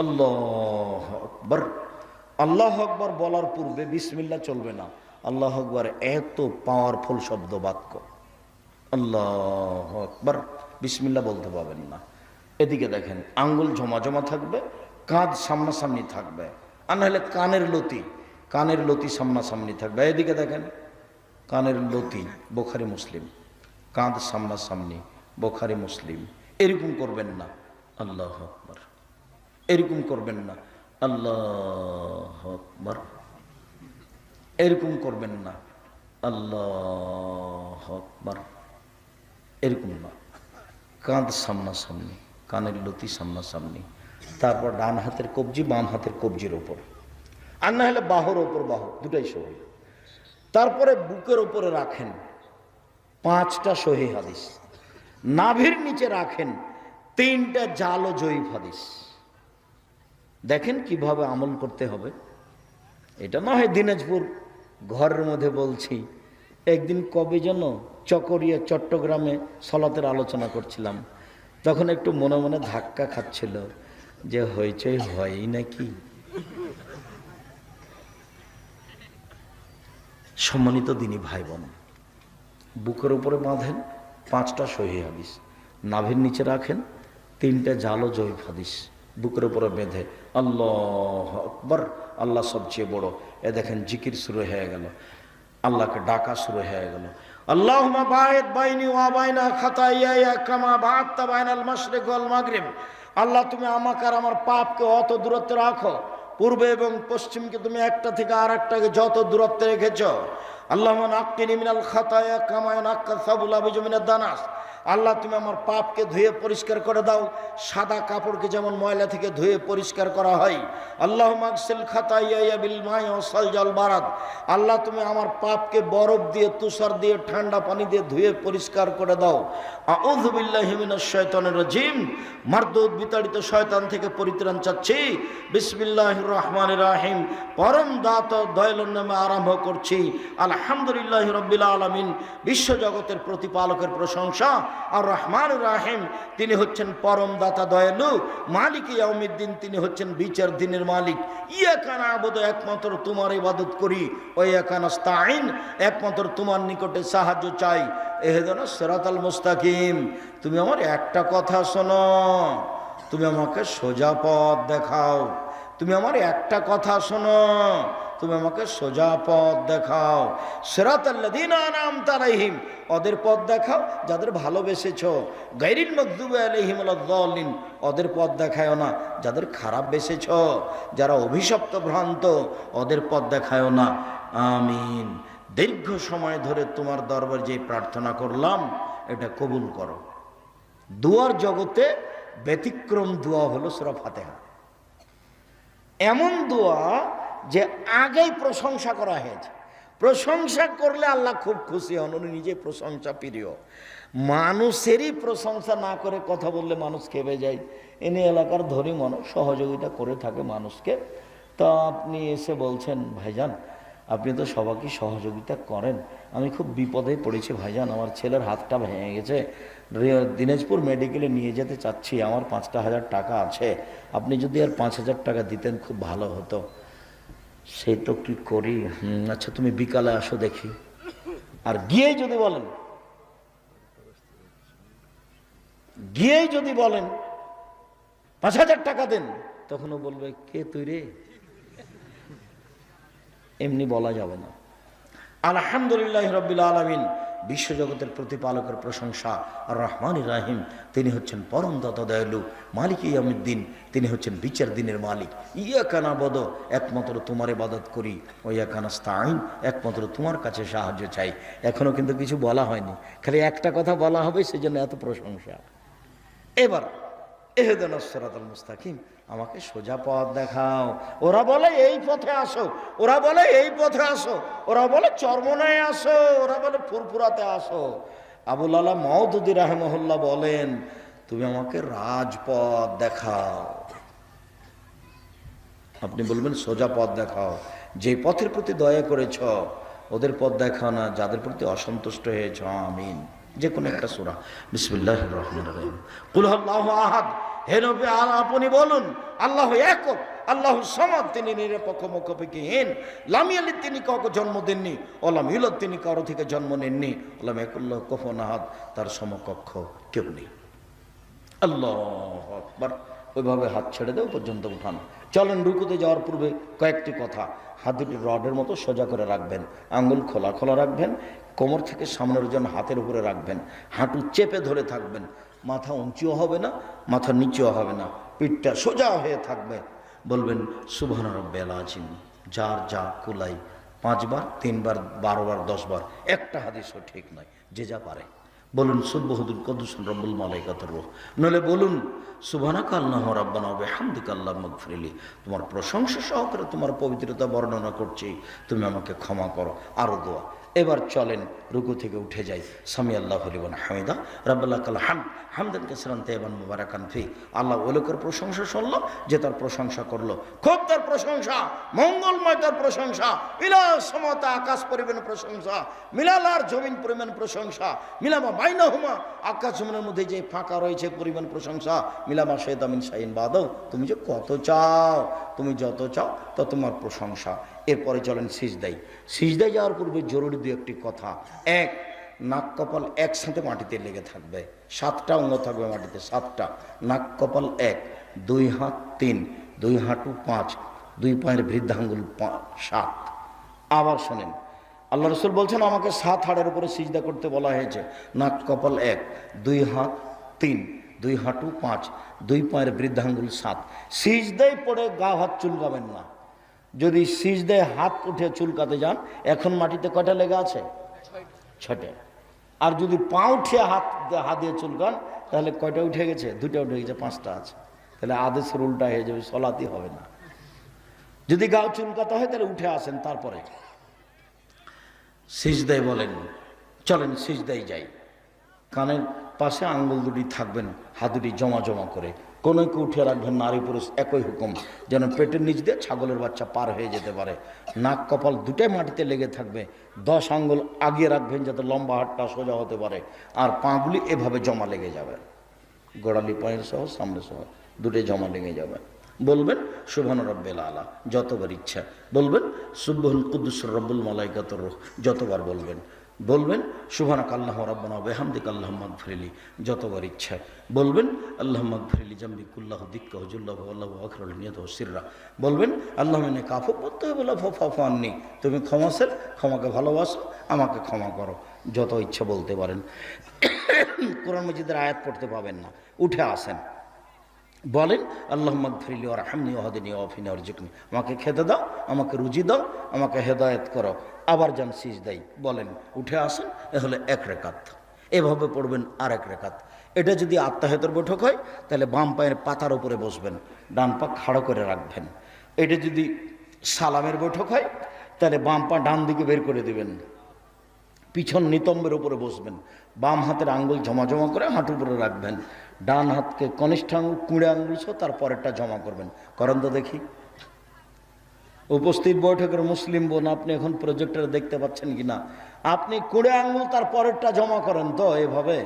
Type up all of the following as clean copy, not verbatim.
আল্লাহু আকবার। আল্লাহু আকবার বলার পূর্বে বিসমিল্লাহ চলবে না। আল্লাহু আকবার এত পাওয়ারফুল শব্দ বাক্য, আল্লাহু আকবার বিসমিল্লাহ বলতে পারবেন না। এদিকে দেখেন, আঙ্গুল জমা জমা থাকবে, কাঁধ সামনাসামনি থাকবে, আর নাহলে কানের লতি সামনাসামনি থাকবে। এদিকে দেখেন, কানের লতি বুখারী মুসলিম, কাঁধ সামনাসামনি বুখারী মুসলিম। এরকম করবেন না আল্লাহু আকবার, এরকম করবেন না আল্লাহু আকবার, এরকম করবেন না আল্লাহু আকবার, এরকম না। কাঁধ সামনাসামনি, কানের লতি সামনাসামনি, তারপর ডান হাতের কবজি বাম হাতের কবজির ওপর, আর না হলে বাহুর ওপর বাহু, দুটাই সহি। তারপরে বুকের ওপরে রাখেন 5টা সহি হাদিস, নাভির নিচে রাখেন 3টা জাল ও জয়ীফ হাদিস। দেখেন কিভাবে আমল করতে হবে। এটা না হয় দিনাজপুর ঘরের মধ্যে বলছি। একদিন কবে যেন চকরিয়া চট্টগ্রামে সলাতের আলোচনা করছিলাম, তখন একটু মনে মনে ধাক্কা খাচ্ছিল যে হইচই হয়ই নাকি। সম্মানিত দিনী ভাই বোন, বুকের উপরে বাঁধেন 5টা সহি হাদিস, নাভির নিচে রাখেন 3টা জাল ও জয়ীফ হাদিস, বুকের উপরে বেঁধে আল্লাহু আকবার, আল্লাহ সবচেয়ে বড়। এ দেখেন জিকির শুরু হয়ে গেল, আল্লাহকে ডাকা শুরু হয়ে গেল। আল্লাহুম্মা বাঈদ বাইনি ওয়া বাইনা খাতায়ায়া কামা বা'আদতা বাইনাল মাশরিক ওয়াল মাগরিব। আল্লাহ তুমি আমাকে আর আমার পাপকে অত দূরত্বে রাখো, পূর্বে এবং পশ্চিমকে তুমি একটা থেকে আরেকটাকে যত দূরত্বে রেখেছো। আল্লাহুম্মা নাক্কিনি মিনাল খাতায়া কামা ইয়ানাক্কা সাবুল আবিজু মিনাদ দানাস। আল্লাহ তুমি আমার পাপকে ধুয়ে পরিষ্কার করে দাও, সাদা কাপড়কে যেমন ময়লা থেকে ধুয়ে পরিষ্কার করা হয়। আল্লাহুম্মা আগসিল খাতায়ায়া বিল মাই ওয়াস সালজি ওয়াল বারাদ। আল্লাহ তুমি আমার পাপকে বরফ দিয়ে, তুষার দিয়ে, ঠান্ডা পানি দিয়ে ধুয়ে পরিষ্কার করে দাও। আউযু বিল্লাহি মিনাশ শাইতানির রাজিম। মারদুদ বিতাড়িত শয়তান থেকে পরিত্রাণ চাচ্ছি। বিসমিল্লাহির রহমানির রহিম। পরম দাতা দয়ালুর নামে আরম্ভ করছি। আলহামদুলিল্লাহি রাব্বিল আলামিন। বিশ্বজগতের প্রতিপালকের প্রশংসা। আর রহমান রাহিম, তিনি হচ্ছেন পরম দাতা দয়ালু। মালিক ইয়াউমিদ্দিন, তিনি হচ্ছেন বিচার দিনের মালিক। ইয়াকা না'বুদু, একমাত্র তোমার ইবাদত করি। ওয়া ইয়াকা নাস্তাঈন, একমাত্র তোমার নিকটে সাহায্য চাই। ইহদিনাস সিরাতাল মুস্তাকিম। তুমি আমার একটা কথা শোনো, তুমি আমাকে সোজা পথ দেখাও। তুমি আমার একটা কথা শোনো, তুমি আমাকে সোজা পথ দেখাও। সিরাতাল্লাযীনা আন'আমতা আলাইহিম, ওদের পথ দেখাও যাদের ভালোবেসেছো। গায়রিল মাগদুবি আলাইহিম ওয়ালাদ-দাল্লিন, ওদের পথ দেখায়ও না যাদের খারাপ বেসেছো, যারা অভিশপ্ত ভ্রান্ত, ওদের পথ দেখায়ও না। আমিন। দীর্ঘ সময় ধরে তোমার দরবার যে প্রার্থনা করলাম, এটা কবুল করো। দুয়ার জগতে ব্যতিক্রম দোয়া হলো সূরা ফাতিহা। এমন দোয়া যে আগেই প্রশংসা করা হয়েছে। প্রশংসা করলে আল্লাহ খুব খুশি হন, উনি নিজে প্রশংসা প্রিয়। মানুষেরই প্রশংসা না করে কথা বললে মানুষ খেপে যায়। এনে এলাকার ধনী মানুষ সহযোগিতা করে থাকে মানুষকে। তা আপনি এসে বলছেন, ভাইজান আপনি তো সবাইকে সহযোগিতা করেন, আমি খুব বিপদে পড়েছি ভাইজান, আমার ছেলের হাতটা ভেঙে গেছে, দিনাজপুর মেডিকেলে নিয়ে যেতে চাচ্ছি, আমার 5,000 টাকা আছে, আপনি যদি আর 5,000 টাকা দিতেন খুব ভালো হতো। সেই তো কি করি, আচ্ছা তুমি বিকালে আসো দেখি। আর গিয়েই যদি বলেন 5,000 টাকা দেন, তখনও বলবে কে তুই রে, এমনি বলা যাবে না। আলহামদুলিল্লাহ রাব্বিল আলামিন, বিশ্বজগতের প্রতিপালকের প্রশংসা। আর রহমানির রাহিম, তিনি হচ্ছেন পরম দাতা দয়ালু। মালিক ইয়াউমিদ্দিন, তিনি হচ্ছেন বিচার দিনের মালিক। ইয়াকা না'বুদু, একমাত্র তোমার ইবাদত করি। ওয়া ইয়াকা নাস্তাঈন, একমাত্র তোমার কাছে সাহায্য চাই। এখনো কিন্তু কিছু বলা হয়নি, খালি একটা কথা বলা হবে, সেজন্য এত প্রশংসা। এবার ইহদিনাস সিরাতাল মুস্তাকিম, আমাকে সোজা পথ দেখাও। ওরা বলে এই পথে আসো, ওরা বলে এই পথে আসো, ওরা বলে চরমনায় আসো, ওরা বলে ফুরফুরাতে আসো। আবুল আলা মাওদুদী রাহিমাহুল্লাহ বলেন, তুমি আমাকে রাজপথ দেখাও। আপনি বলবেন সোজা পথ দেখাও, যে পথের প্রতি দয়া করেছ ওদের পথ দেখাও না, যাদের প্রতি অসন্তুষ্ট হয়েছ। আমিন। যে কোনো একটা সূরা। বিসমিল্লাহির রহমানির রহিম। কুল হুয়াল্লাহু আহাদ, হে নবী আপনি বলুন আল্লাহ একক, আল্লাহ সমাদ, তিনি নিরপেক্ষ মুখাপেক্ষিহীন, লাম ইয়ালিদ, তিনি কাউকে জন্ম দেননি, ওলাম ইউলাদ, তিনি কারো থেকে জন্ম নেননি, ওলাম ইয়াকুল্লাহু কুফুওয়ান আহাদ, তার সমকক্ষ কেউ নেই। আল্লাহু আকবার। ওইভাবে হাত ছেড়ে দেও পর্যন্ত উঠান। চলেন রুকুতে যাওয়ার পূর্বে কয়েকটি কথা। হাত দুটি রডের মতো সোজা করে রাখবেন, আঙ্গুল খোলা খোলা রাখবেন, কোমর থেকে সামনের ওজন হাতের উপরে রাখবেন, হাঁটু চেপে ধরে থাকবেন, মাথা উঁচুও হবে না, মাথা নিচুও হবে না, পিঠটা সোজা হয়ে থাকবে। বলবেন সুবহান রাব্বিয়াল আযীম, যার যা কুলাই, 5 বার, 3 বার, 12 বার, 10 বার, একটা হাদিসও ঠিক নয়, যে যা পারে। বলুন সুবহানুল কুদ্দুস রব্বুল মালাইকাতুর রূহ, নলে বলুন সুবহানাকা আল্লাহুম্মা রাব্বানা ওয়া বিহামদিকা আল্লাহুম্মা ইগফিরলি, তোমার প্রশংসা সহকারে তোমার পবিত্রতা বর্ণনা করছি, তুমি আমাকে ক্ষমা করো। আরো দোয়া। এবার চলেন রুকু থেকে উঠে যাই। সামি আল্লাহু লিমান হামিদা, রাব্বানা লাকাল হামদ, হামদান কাসীরান তাইয়িবান মুবারাকান ফি। আল্লাহ ওই লোকের প্রশংসা শুনলো যে তার প্রশংসা করলো, খুব তার প্রশংসা, মঙ্গলময় তার প্রশংসা, মিলা সমতা আকাশ পরিমাণ প্রশংসা, মিলাল আর জমিন পরিমাণ প্রশংসা, মিলামা বাইনাহুমা, আকাশ জমিনের মধ্যে যে ফাঁকা রয়েছে পরিমাণ প্রশংসা, মিলামা শাইতা মিন শাইইন বাদাও, তুমি যে কত চাও, তুমি যত চাও তত তোমার প্রশংসা। এরপরে চলেন সিজদায়। সিজদায় যাওয়ার পূর্বে জরুরি 2-1টি কথা। 1, নাক কপাল একসাথে মাটিতে লেগে থাকবে, 7টা অঙ্গ থাকবে মাটিতে, 7টা। নাক কপাল 1, 2 হাত 3, 2 হাঁটু 5, 2 পায়ের বৃদ্ধাঙ্গুল 7। আবার শোনেন, আল্লাহ রাসূল বলছেন আমাকে 7 হাড়ের উপরে সিজদা করতে বলা হয়েছে। নাক কপাল 1, 2 হাত 3, 2 হাঁটু 5, 2 পায়ের বৃদ্ধাঙ্গুল 7। সিজদায় পড়ে গা হাত চুলকাবেন না। যদি সিজদায় হাত উঠে চুলকাতে যান, এখন মাটিতে কয়টা লেগে আছে? 6টা। আর যদি পা উঠে হাত দিয়ে চুলকান, তাহলে কয়টা উঠে গেছে? 2টা উঠে গেছে, 5টা আছে। তাহলে আদেশের উল্টা হয়ে যাবে, সলাতই হবে না। যদি গাও চুলকাতে হয় তাহলে উঠে আসেন, তারপরে সিজদায় বলেন। চলেন সিজদায় যাই। কানের পাশে আঙ্গুল দুটি থাকবেন, হাত দুটি জমা জমা করে, কোনো কেউ উঠে রাখবেন, নারী পুরুষ একই হুকুম, যেন পেটের নিচ দিয়ে ছাগলের বাচ্চা পার হয়ে যেতে পারে। নাক কপাল দুটাই মাটিতে লেগে থাকবে, 10 আঙ্গুল আগিয়ে রাখবেন যাতে লম্বা হাতটা সোজা হতে পারে, আর পাগুলি এভাবে জমা লেগে যাবে, গোড়ালি পায়ের সহ সামনে সহ দুটোই জমা লেগে যাবে। বলবেন সুবহান রাব্বিল আলা যতবার ইচ্ছা, বলবেন সুবহানুল কুদ্দুস রব্বুল মালাইকাতুর রূহ যতবার বলবেন, বলবেন সুবহানাকা আল্লাহুম্মা রাব্বানা ওয়া বিহামদিকা আল্লাহুম্মা ইগফিরলি যতবার ইচ্ছা, বলবেন আল্লাহুম্মা ইগফিরলি জামবি কুল্লাহু দিক্কাহু জুল্লাহু আল্লাহু আকরাল নিয়াতাহু সিররা, বলবেন আল্লাহুম্মা ইন্নাকা আফুউন তুহিব্বুল আফওয়া ফা'ফু আন্নী, তুমি ক্ষমাশীল, ক্ষমাকে ভালোবাসো, আমাকে ক্ষমা করো। যত ইচ্ছা বলতে পারেন। কোরআন মাজিদের আয়াত পড়তে পাবেন না, উঠে আসেন, বলেন আল্লাহুম্মা ইগফিরলি ওয়ারহামনি ওয়াহদিনি ওয়াফিনি ওয়ারযুকনি, আমাকে খেতে দাও, আমাকে রুজি দাও, আমাকে হেদায়েত করো। আবার যান সিজদাই, বলেন, উঠে আসেন। এ হলো 1 রাকাত। এভাবে পড়বেন আর 1 রাকাত। এটা যদি আত্তাহিয়াতের বৈঠক হয় তাহলে বাম পায়ের পাতার উপরে বসবেন, ডান পা খাড়া করে রাখবেন। এটা যদি সালামের বৈঠক হয় তাহলে বাম পা ডান দিকে বের করে দিবেন, পিছন নিতম্বের উপরে বসবেন, বাম হাতের আঙ্গুল জমা জমা করে হাঁটুর উপরে রাখবেন, ডান হাতকে কনিষ্ঠ আঙ্গুল কুঁড়ে আঙ্গুল সহ তারপরেরটা জমা করবেন। করেন তো দেখি। উপস্থিত বৈঠকের মুসলিম বোন, আপনি এখন প্রজেক্টরে দেখতে পাচ্ছেন কিনা, আপনি কুঁড়ে আঙ্গুল তার পরেরটা জমা করেন তো এভাবে।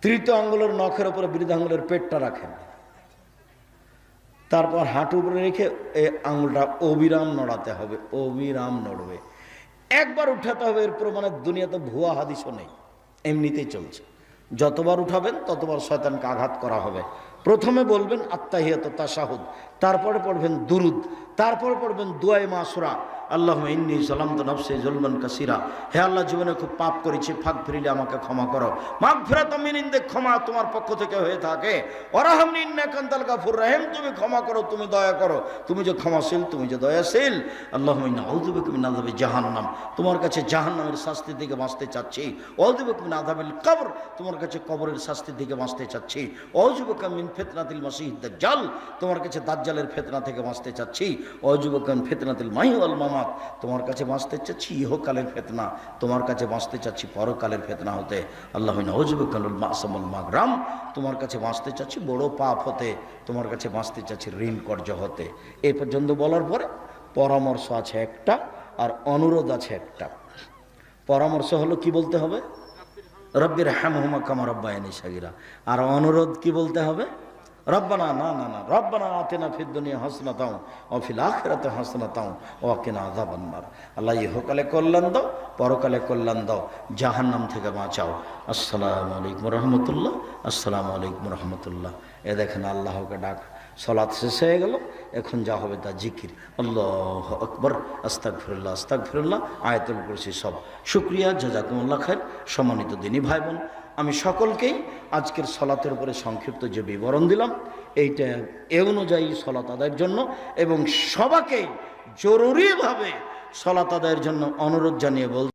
3য় আঙ্গুলের নখের উপরে বৃদ্ধাঙ্গুলের পেটটা রাখেন, তারপর হাঁটু উপরে রেখে এই আঙ্গুলটা অবিরাম নড়াতে হবে, অবিরাম নড়বে, একবার উঠাতে হবে। এর প্রমাণে দুনিয়াতে ভুয়া হাদিসও নেই, এমনিতেই চলছে। যতবার উঠাবেন ততবার শয়তানকে আঘাত করা হবে। প্রথমে বলবেন আত্তাহিয়াত তাশাহুদ, তারপরে পড়বেন দুরুদ, তারপরে পড়বেন দুআয়ে মাসুরা, আল্লাহুম্মা ইন্নী যালামতু নাফসি যুলমান কাসীরা, হে আল্লাহ জীবনে খুব পাপ করেছি, ফাগফিরলি, আমাকে ক্ষমা করো। মাগফিরাতুম মিন ইনদিক, ক্ষমা তোমার পক্ষ থেকে হয়ে থাকে। ওয়ারহামনি ইন্নাকা আনতাল গাফুর রহিম, তুমি ক্ষমা করো, তুমি দয়া করো, তুমি যে ক্ষমাশীল, তুমি যে দয়াশীল। আল্লাহুম্মা ইন্নী আউযু বিকা মিন আযাবি জাহান্নাম, তোমার কাছে জাহান্নামের শাস্তি থেকে বাঁচতে চাচ্ছি। আউযু বিকা মিন আযাবিল কবর, তোমার কাছে কবরের শাস্তি থেকে বাঁচতে চাচ্ছি। আউযু বিকা মিন ফিতনাতিল মাসিহিদ দাজ্জাল, তোমার কাছে দাজ্জালের ফিতনা থেকে বাঁচতে চাচ্ছি। আউযু বিকা মিন ফিতনাতিল মাহি ওয়াল মামাত, তোমার কাছে বাঁচতে চাচ্ছি ইহকালের ফিতনা, তোমার কাছে বাঁচতে চাচ্ছি পরকালের ফিতনা হতে। আল্লাহুম্মা আউযু বিকা মিনাল মা'সাম ওয়াল মাগরাম, তোমার কাছে বাঁচতে চাচ্ছি বড় পাপ হতে, তোমার কাছে বাঁচতে চাচ্ছি ঋণ কর্য হতে। এই পর্যন্ত বলার পরে পরামর্শ আছে একটা, আর অনুরোধ আছে একটা। পরামর্শ হলো কি বলতে হবে? রব্বির হামহুমা কামা রাব্বায়ানি সাগীরা। আর অনুরোধ কি বলতে হবে? রব্বানা না না না রব্বানা আতিনা ফিদ দুনিয়া হাসনাতাও ওয়া ফিল আখিরাতি হাসনাতাও ওয়া কিনা আযাবান নার। আল্লাহ ইহকালে কল্যাণ দাও, পরকালে কল্যাণ দাও, জাহান্নাম থেকে বাঁচাও। আসসালামু আলাইকুম রহমতুল্লাহ, আসসালামু আলাইকুম রহমতুল্লাহ। এ দেখেন আল্লাহকে ডাক, সালাত শেষ হয়ে গেল, এখন যা হবে তা জিকির, আল্লাহু আকবার, আস্তাগফিরুল্লাহ আস্তাগফিরুল্লাহ, আয়াতুল কুরসি সব। শুকরিয়া, জাযাকুমুল্লাহ খায়র। সম্মানিত দিনী ভাই বোন, আমি সকলকেই আজকের সলাতের উপরে সংক্ষিপ্ত যে বিবরণ দিলাম, এইটা এ অনুযায়ী সলাত আদায়ের জন্য এবং সবাইকে জরুরিভাবে সলাত আদায়ের জন্য অনুরোধ জানিয়ে বল